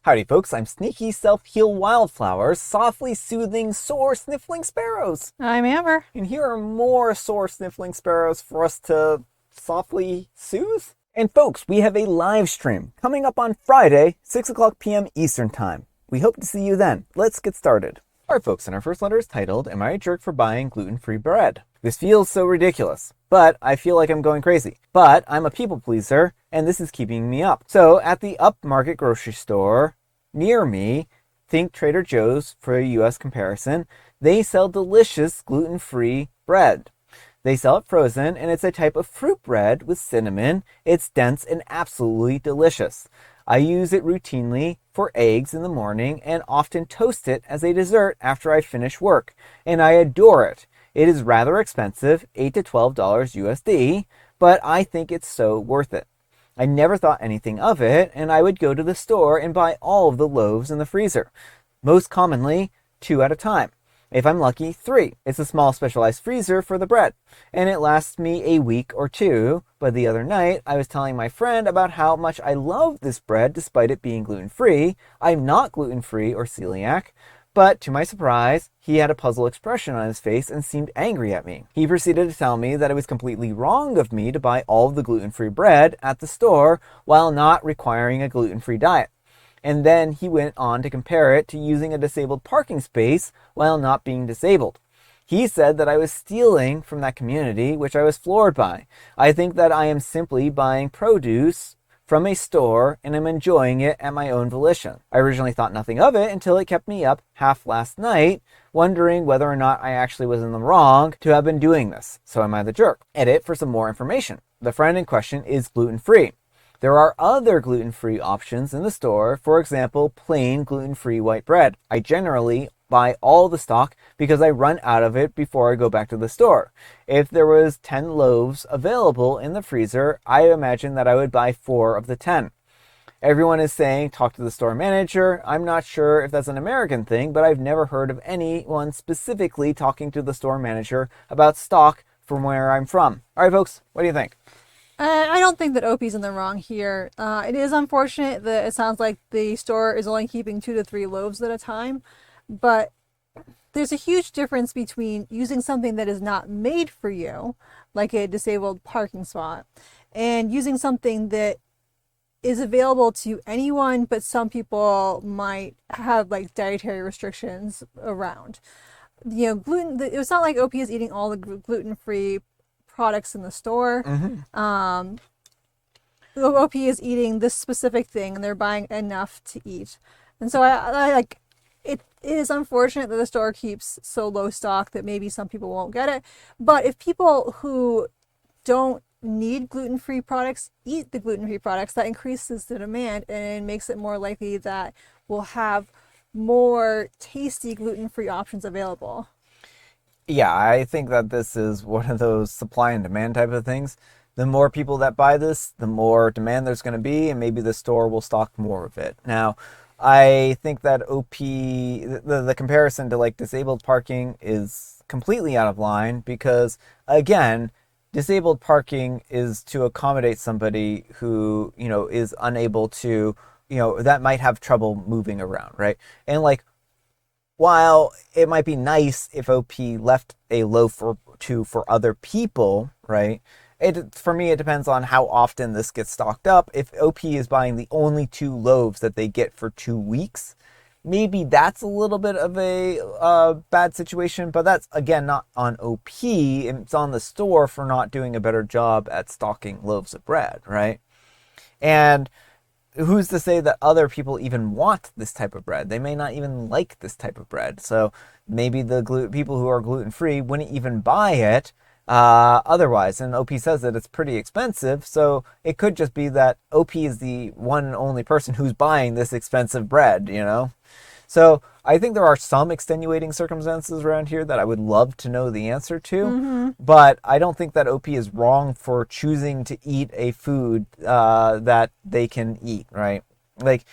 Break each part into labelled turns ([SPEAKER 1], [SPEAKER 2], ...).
[SPEAKER 1] Howdy folks, I'm Sneaky Self-Heal Wildflowers, softly soothing sore sniffling sparrows.
[SPEAKER 2] I'm Amber.
[SPEAKER 1] And here are more sore sniffling sparrows for us to softly soothe. And folks, we have a live stream coming up on Friday, 6 o'clock p.m. Eastern Time. We hope to see you then. Let's get started. Alright folks, and our first letter is titled, Am I a Jerk for Buying Gluten-Free Bread? This feels so ridiculous, but I feel like I'm going crazy. But I'm a people pleaser, and this is keeping me up. So at the upmarket grocery store near me, think Trader Joe's for a US comparison, they sell delicious gluten-free bread. They sell it frozen, and it's a type of fruit bread with cinnamon. It's dense and absolutely delicious. I use it routinely for eggs in the morning and often toast it as a dessert after I finish work, and I adore it. It is rather expensive, $8 to $12 USD, but I think it's so worth it. I never thought anything of it, and I would go to the store and buy all of the loaves in the freezer. Most commonly, 2 at a time. If I'm lucky, 3. It's a small specialized freezer for the bread, and it lasts me a week or 2. But the other night, I was telling my friend about how much I love this bread despite it being gluten-free. I'm not gluten-free or celiac, but to my surprise, he had a puzzled expression on his face and seemed angry at me. He proceeded to tell me that it was completely wrong of me to buy all of the gluten-free bread at the store while not requiring a gluten-free diet. And then he went on to compare it to using a disabled parking space while not being disabled. He said that I was stealing from that community, which I was floored by. I think that I am simply buying produce from a store and I'm enjoying it at my own volition. I originally thought nothing of it until it kept me up half last night, wondering whether or not I actually was in the wrong to have been doing this. So am I the jerk? Edit for some more information. The friend in question is gluten-free. There are other gluten-free options in the store, for example, plain gluten-free white bread. I generally buy all the stock because I run out of it before I go back to the store. If there was 10 loaves available in the freezer, I imagine that I would buy 4 of the 10. Everyone is saying talk to the store manager. I'm not sure if that's an American thing, but I've never heard of anyone specifically talking to the store manager about stock from where I'm from. All right, folks, what do you think?
[SPEAKER 2] I don't think that OP's in the wrong here. It is unfortunate that it sounds like the store is only keeping 2 to 3 loaves at a time, but there's a huge difference between using something that is not made for you, like a disabled parking spot, and using something that is available to anyone, but some people might have like dietary restrictions around. Gluten, it's not like OP is eating all the gluten-free products in the store. OP is eating this specific thing and they're buying enough to eat. And so I like it is unfortunate that the store keeps so low stock that maybe some people won't get it. But if people who don't need gluten-free products eat the gluten-free products, that increases the demand and makes it more likely that we'll have more tasty gluten-free options available.
[SPEAKER 1] Yeah, I think that this is one of those supply and demand type of things. The more people that buy this, the more demand there's going to be, and maybe the store will stock more of it. Now, I think that the comparison to like disabled parking is completely out of line because, again, disabled parking is to accommodate somebody who, is unable to, that might have trouble moving around, right? And like, while it might be nice if OP left a loaf or 2 for other people, right? For me, it depends on how often this gets stocked up. If OP is buying the only 2 loaves that they get for 2 weeks, maybe that's a little bit of a bad situation, but that's, again, not on OP. It's on the store for not doing a better job at stocking loaves of bread, right? And who's to say that other people even want this type of bread? They may not even like this type of bread. So maybe the people who are gluten-free wouldn't even buy it otherwise. And OP says that it's pretty expensive. So it could just be that OP is the one and only person who's buying this expensive bread, So I think there are some extenuating circumstances around here that I would love to know the answer to, but I don't think that OP is wrong for choosing to eat a food that they can eat, right? Like,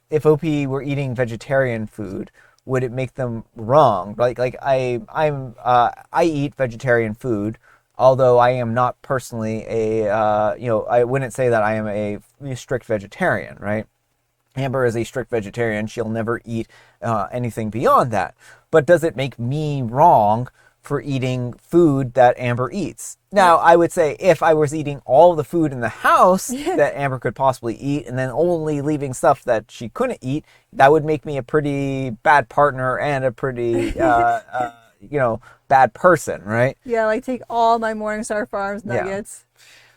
[SPEAKER 1] if OP were eating vegetarian food, would it make them wrong? I eat vegetarian food, although I am not personally I wouldn't say that I am a strict vegetarian, right? Amber is a strict vegetarian. She'll never eat anything beyond that. But does it make me wrong for eating food that Amber eats? Now, I would say if I was eating all the food in the house that Amber could possibly eat and then only leaving stuff that she couldn't eat, that would make me a pretty bad partner and a pretty, bad person, right?
[SPEAKER 2] Yeah, like take all my Morningstar Farms nuggets.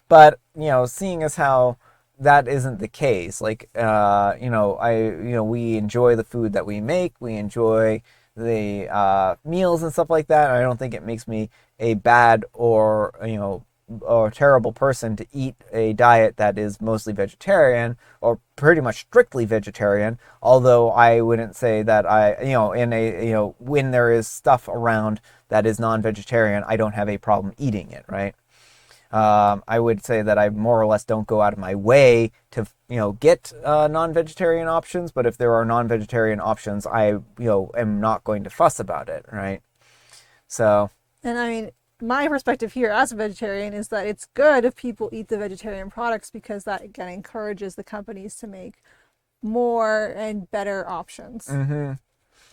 [SPEAKER 1] But, seeing as how that isn't the case, like, we enjoy the food that we make, we enjoy the meals and stuff like that. I don't think it makes me a bad or terrible person to eat a diet that is mostly vegetarian or pretty much strictly vegetarian. Although I wouldn't say that when there is stuff around that is non-vegetarian, I don't have a problem eating it, right? I would say that I more or less don't go out of my way to, get non-vegetarian options. But if there are non-vegetarian options, I, am not going to fuss about it, right? So.
[SPEAKER 2] And I mean, my perspective here as a vegetarian is that it's good if people eat the vegetarian products because that, again, encourages the companies to make more and better options.
[SPEAKER 1] Mm-hmm.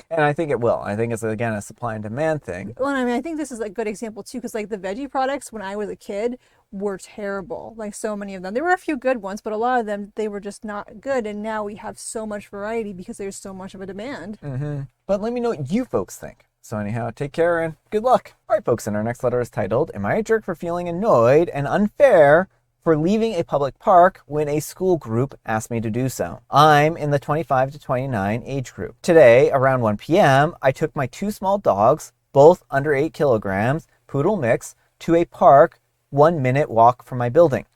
[SPEAKER 1] And I think it will. I think it's, again, a supply and demand thing.
[SPEAKER 2] Well, I mean, I think this is a good example, too, because, like, the veggie products, when I was a kid, were terrible. Like, so many of them. There were a few good ones, but a lot of them, they were just not good. And now we have so much variety because there's so much of a demand.
[SPEAKER 1] Mm-hmm. But let me know what you folks think. So anyhow, take care and good luck. All right, folks, and our next letter is titled, Am I a Jerk for Feeling Annoyed and Unfair for Leaving a Public Park When a School Group Asked Me to Do So? I'm in the 25 to 29 age group. Today, around 1 p.m., I took my 2 small dogs, both under 8 kilograms, poodle mix, to a park 1-minute walk from my building.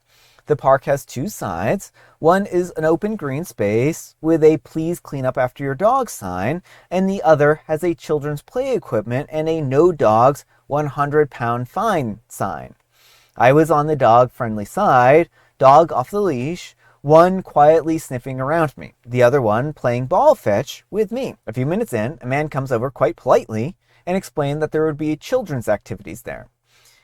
[SPEAKER 1] The park has 2 sides. One is an open green space with a please clean up after your dog sign, and the other has a children's play equipment and a no dogs 100-pound fine sign. I was on the dog-friendly side, dog off the leash, one quietly sniffing around me, the other one playing ball fetch with me. A few minutes in, a man comes over quite politely and explained that there would be children's activities there.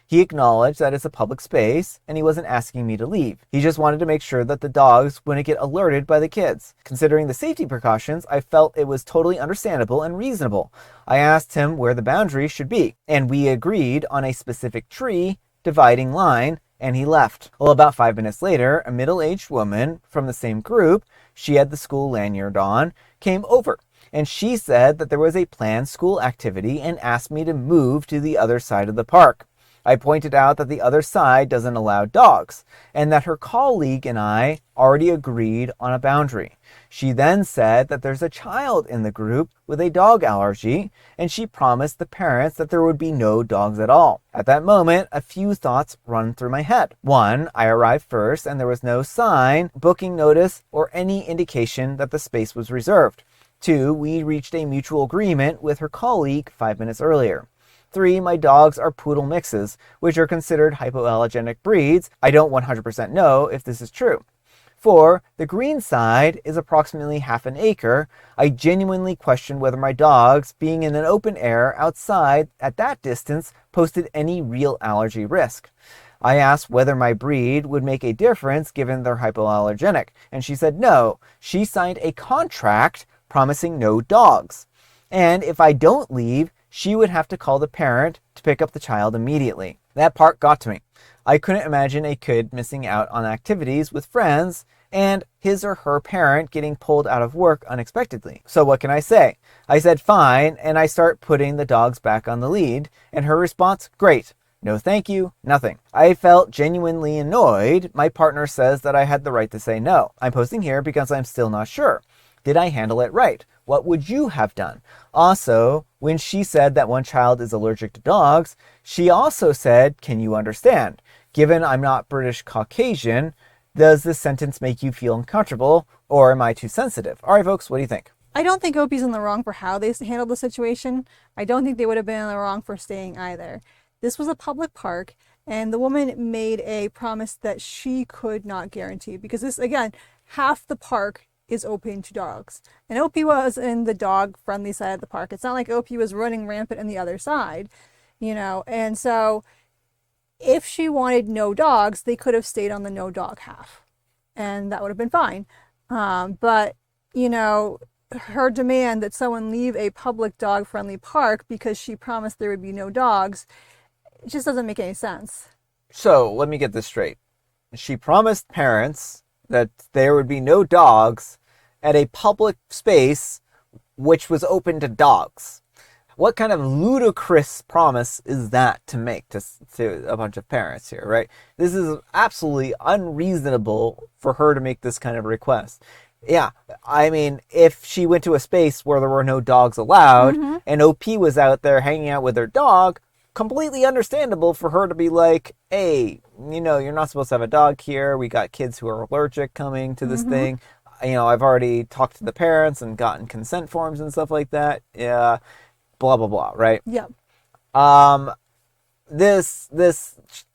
[SPEAKER 1] He acknowledged that it's a public space, and he wasn't asking me to leave. He just wanted to make sure that the dogs wouldn't get alerted by the kids. Considering the safety precautions, I felt it was totally understandable and reasonable. I asked him where the boundary should be, and we agreed on a specific tree dividing line, and he left. Well, about 5 minutes later, a middle-aged woman from the same group, she had the school lanyard on, came over. And she said that there was a planned school activity and asked me to move to the other side of the park. I pointed out that the other side doesn't allow dogs, and that her colleague and I already agreed on a boundary. She then said that there's a child in the group with a dog allergy, and she promised the parents that there would be no dogs at all. At that moment, a few thoughts run through my head. 1, I arrived first, and there was no sign, booking notice, or any indication that the space was reserved. 2, we reached a mutual agreement with her colleague 5 minutes earlier. 3, my dogs are poodle mixes, which are considered hypoallergenic breeds. I don't 100% know if this is true. 4, the green side is approximately half an acre. I genuinely question whether my dogs, being in an open air outside at that distance, posed any real allergy risk. I asked whether my breed would make a difference given they're hypoallergenic, and she said no. She signed a contract promising no dogs. And if I don't leave, she would have to call the parent to pick up the child immediately. That part got to me. I couldn't imagine a kid missing out on activities with friends and his or her parent getting pulled out of work unexpectedly. So what can I say? I said fine, and I start putting the dogs back on the lead, and her response, great. No thank you, nothing. I felt genuinely annoyed. My partner says that I had the right to say no. I'm posting here because I'm still not sure. Did I handle it right? What would you have done? Also, when she said that one child is allergic to dogs, she also said, can you understand? Given I'm not British Caucasian, does this sentence make you feel uncomfortable, or am I too sensitive? All right, folks, what do you think?
[SPEAKER 2] I don't think Opie's in the wrong for how they handled the situation. I don't think they would have been in the wrong for staying either. This was a public park, and the woman made a promise that she could not guarantee, because this, again, half the park is open to dogs. And Opie was in the dog-friendly side of the park. It's not like Opie was running rampant on the other side, And so if she wanted no dogs, they could have stayed on the no dog half. And that would have been fine. But you know, her demand that someone leave a public dog friendly park because she promised there would be no dogs, it just doesn't make any sense.
[SPEAKER 1] So let me get this straight. She promised parents that there would be no dogs at a public space which was open to dogs. What kind of ludicrous promise is that to make to a bunch of parents here, right? This is absolutely unreasonable for her to make this kind of request. Yeah, I mean, if she went to a space where there were no dogs allowed and OP was out there hanging out with her dog, completely understandable for her to be like, hey, you're not supposed to have a dog here. We got kids who are allergic coming to this thing. I've already talked to the parents and gotten consent forms and stuff like that. Yeah, blah, blah, blah, right?
[SPEAKER 2] Yep.
[SPEAKER 1] This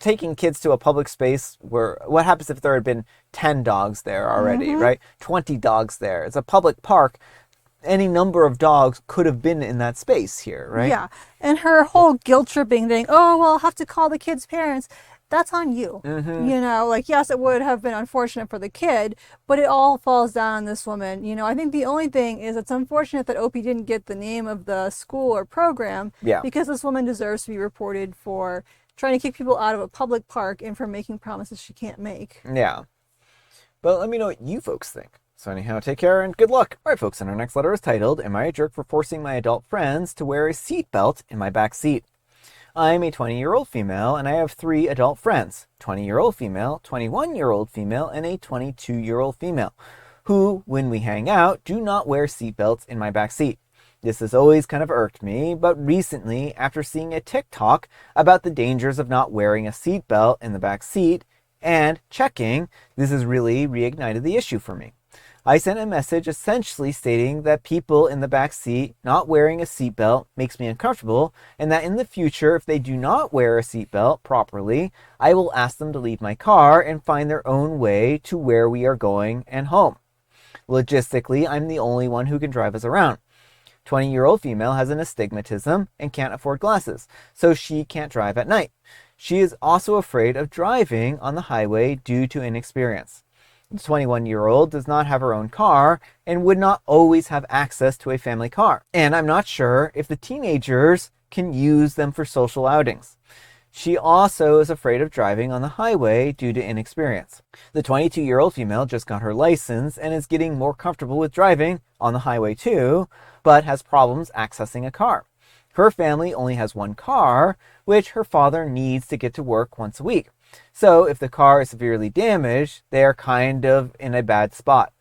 [SPEAKER 1] taking kids to a public space where, what happens if there had been 10 dogs there already, right? 20 dogs there. It's a public park. Any number of dogs could have been in that space here, right?
[SPEAKER 2] Yeah. And her whole guilt tripping thing, oh, well, I'll have to call the kid's parents. That's on you. Yes, it would have been unfortunate for the kid, but it all falls down on this woman. I think the only thing is it's unfortunate that Opie didn't get the name of the school or program because this woman deserves to be reported for trying to kick people out of a public park and for making promises she can't make.
[SPEAKER 1] Yeah. But let me know what you folks think. So anyhow, take care and good luck. All right, folks, and our next letter is titled, Am I a Jerk for Forcing My Adult Friends to Wear a Seatbelt in My Back Seat? I'm a 20-year-old female, and I have 3 adult friends, 20-year-old female, 21-year-old female, and a 22-year-old female, who, when we hang out, do not wear seatbelts in my back seat. This has always kind of irked me, but recently, after seeing a TikTok about the dangers of not wearing a seatbelt in the back seat and checking, this has really reignited the issue for me. I sent a message essentially stating that people in the back seat not wearing a seatbelt makes me uncomfortable, and that in the future, if they do not wear a seatbelt properly, I will ask them to leave my car and find their own way to where we are going and home. Logistically, I'm the only one who can drive us around. 20-year-old female has an astigmatism and can't afford glasses, so she can't drive at night. She is also afraid of driving on the highway due to inexperience. The 21-year-old does not have her own car and would not always have access to a family car. And I'm not sure if the teenagers can use them for social outings. She also is afraid of driving on the highway due to inexperience. The 22-year-old female just got her license and is getting more comfortable with driving on the highway too, but has problems accessing a car. Her family only has one car, which her father needs to get to work once a week. So if the car is severely damaged, they are kind of in a bad spot.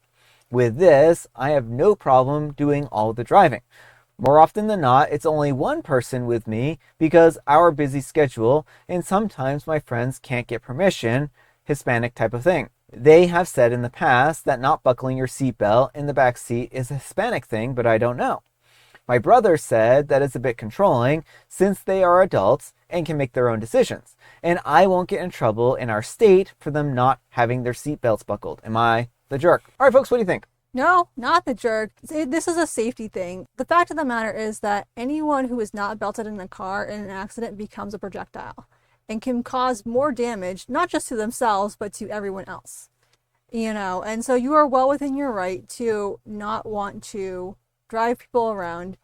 [SPEAKER 1] With this, I have no problem doing all the driving. More often than not, it's only one person with me because our busy schedule, and sometimes my friends can't get permission, Hispanic type of thing. They have said in the past that not buckling your seatbelt in the back seat is a Hispanic thing, but I don't know. My brother said that it's a bit controlling since they are adults and can make their own decisions. And I won't get in trouble in our state for them not having their seatbelts buckled. Am I the jerk? All right, folks, what do you think?
[SPEAKER 2] No, not the jerk. This is a safety thing. The fact of the matter is that anyone who is not belted in a car in an accident becomes a projectile and can cause more damage, not just to themselves, but to everyone else. And so you are well within your right to not want to drive people around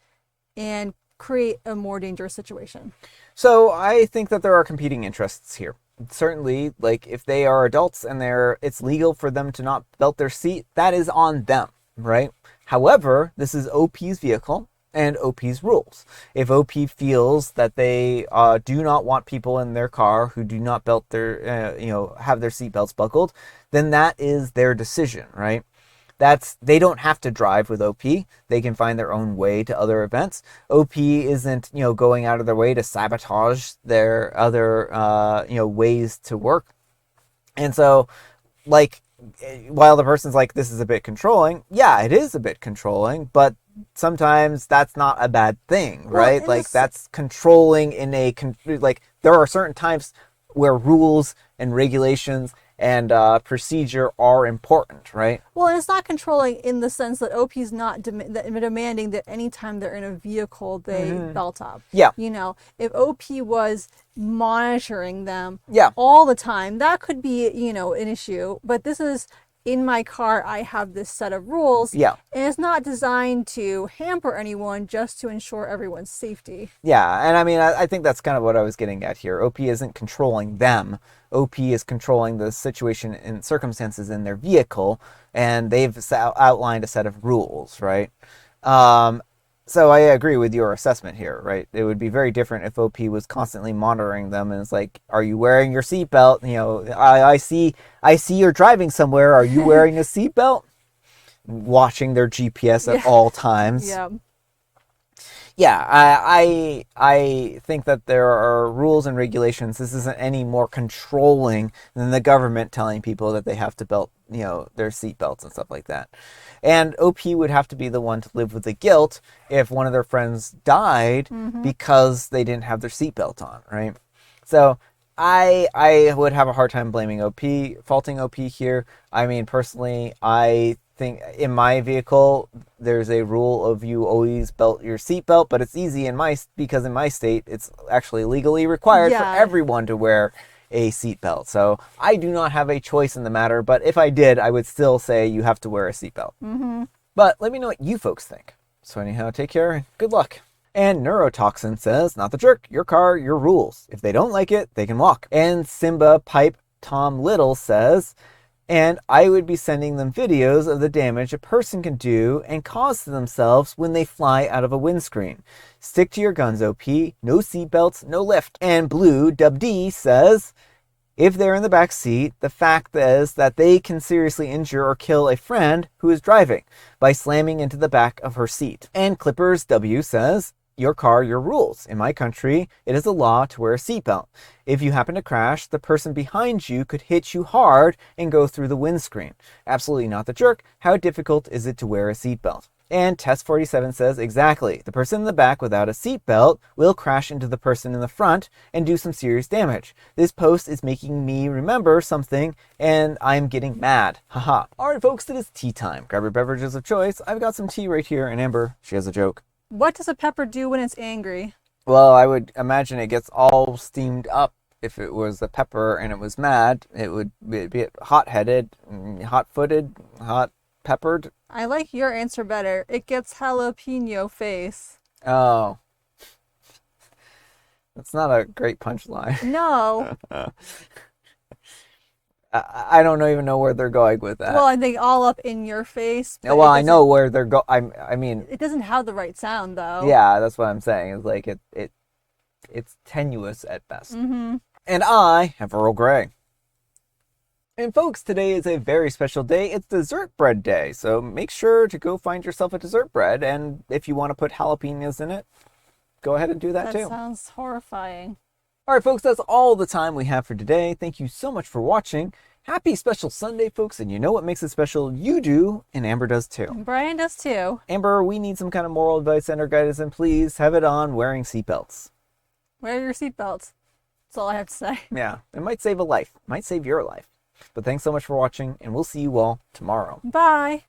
[SPEAKER 2] and create a more dangerous situation.
[SPEAKER 1] So I think that there are competing interests here. Certainly, like if they are adults and it's legal for them to not belt their seat, that is on them, right? However, this is OP's vehicle and OP's rules. If OP feels that they do not want people in their car who do not belt their, have their seatbelts buckled, then that is their decision, right? They don't have to drive with OP. They can find their own way to other events. OP isn't, going out of their way to sabotage their other, ways to work. And so, while the person's like, this is a bit controlling, yeah, it is a bit controlling, but sometimes that's not a bad thing, right? That's controlling there are certain times where rules and regulations and procedure are important, right?
[SPEAKER 2] Well, and it's not controlling in the sense that OP's not demanding that anytime they're in a vehicle, they belt up.
[SPEAKER 1] Yeah.
[SPEAKER 2] If OP was monitoring them
[SPEAKER 1] Yeah.
[SPEAKER 2] all the time, that could be, an issue. But this is in my car, I have this set of rules.
[SPEAKER 1] Yeah.
[SPEAKER 2] And it's not designed to hamper anyone, just to ensure everyone's safety.
[SPEAKER 1] Yeah, and I mean, I think that's kind of what I was getting at here. OP isn't controlling them. OP is controlling the situation and circumstances in their vehicle, and they've outlined a set of rules, right? So I agree with your assessment here, right? It would be very different if OP was constantly monitoring them and it's like, "Are you wearing your seatbelt? You know, I see you're driving somewhere. Are you wearing a seatbelt?" Watching their GPS at all times.
[SPEAKER 2] Yeah.
[SPEAKER 1] Yeah, I think that there are rules and regulations. This isn't any more controlling than the government telling people that they have to belt, their seat belts and stuff like that. And OP would have to be the one to live with the guilt if one of their friends died because they didn't have their seatbelt on, right? So I would have a hard time blaming OP, faulting OP here. I mean, personally, I think in my vehicle there's a rule of you always belt your seatbelt, but it's easy because in my state it's actually legally required for everyone to wear a seatbelt. So I do not have a choice in the matter, but if I did, I would still say you have to wear a seatbelt. But let me know what you folks think. So anyhow, take care and good luck. And Neurotoxin says, "Not the jerk, your car, your rules. If they don't like it, they can walk." And Simba Pipe Tom Little says, "And I would be sending them videos of the damage a person can do and cause to themselves when they fly out of a windscreen. Stick to your guns, OP. No seatbelts, no lift." And Blue Dub D says, "If they're in the back seat, the fact is that they can seriously injure or kill a friend who is driving by slamming into the back of her seat." And Clippers W says, "Your car, your rules. In my country, it is a law to wear a seatbelt. If you happen to crash, the person behind you could hit you hard and go through the windscreen. Absolutely not the jerk. How difficult is it to wear a seatbelt?" And Test 47 says, "Exactly. The person in the back without a seatbelt will crash into the person in the front and do some serious damage. This post is making me remember something and I'm getting mad. Haha." All right, folks, it is tea time. Grab your beverages of choice. I've got some tea right here, and Amber, she has a joke.
[SPEAKER 2] What does a pepper do when it's angry?
[SPEAKER 1] Well, I would imagine it gets all steamed up. If it was a pepper and it was mad, it would be hot-headed, hot-footed, hot-peppered.
[SPEAKER 2] I like your answer better. It gets jalapeno face.
[SPEAKER 1] Oh. That's not a great punchline.
[SPEAKER 2] No.
[SPEAKER 1] I don't even know where they're going with that.
[SPEAKER 2] Well, I think all up in your face.
[SPEAKER 1] Well, I know where they're going. I mean,
[SPEAKER 2] it doesn't have the right sound, though.
[SPEAKER 1] Yeah, that's what I'm saying. It's like it's tenuous at best.
[SPEAKER 2] Mm-hmm.
[SPEAKER 1] And I have Earl Grey. And folks, today is a very special day. It's dessert bread day. So make sure to go find yourself a dessert bread. And if you want to put jalapenos in it, go ahead and do that too.
[SPEAKER 2] That sounds horrifying.
[SPEAKER 1] All right, folks, that's all the time we have for today. Thank you so much for watching. Happy Special Sunday, folks. And you know what makes it special? You do, and Amber does too.
[SPEAKER 2] And Brian does too.
[SPEAKER 1] Amber, we need some kind of moral advice and or guidance, and please have it on wearing seatbelts.
[SPEAKER 2] Wear your seatbelts. That's all I have to say.
[SPEAKER 1] Yeah, it might save a life. It might save your life. But thanks so much for watching, and we'll see you all tomorrow.
[SPEAKER 2] Bye.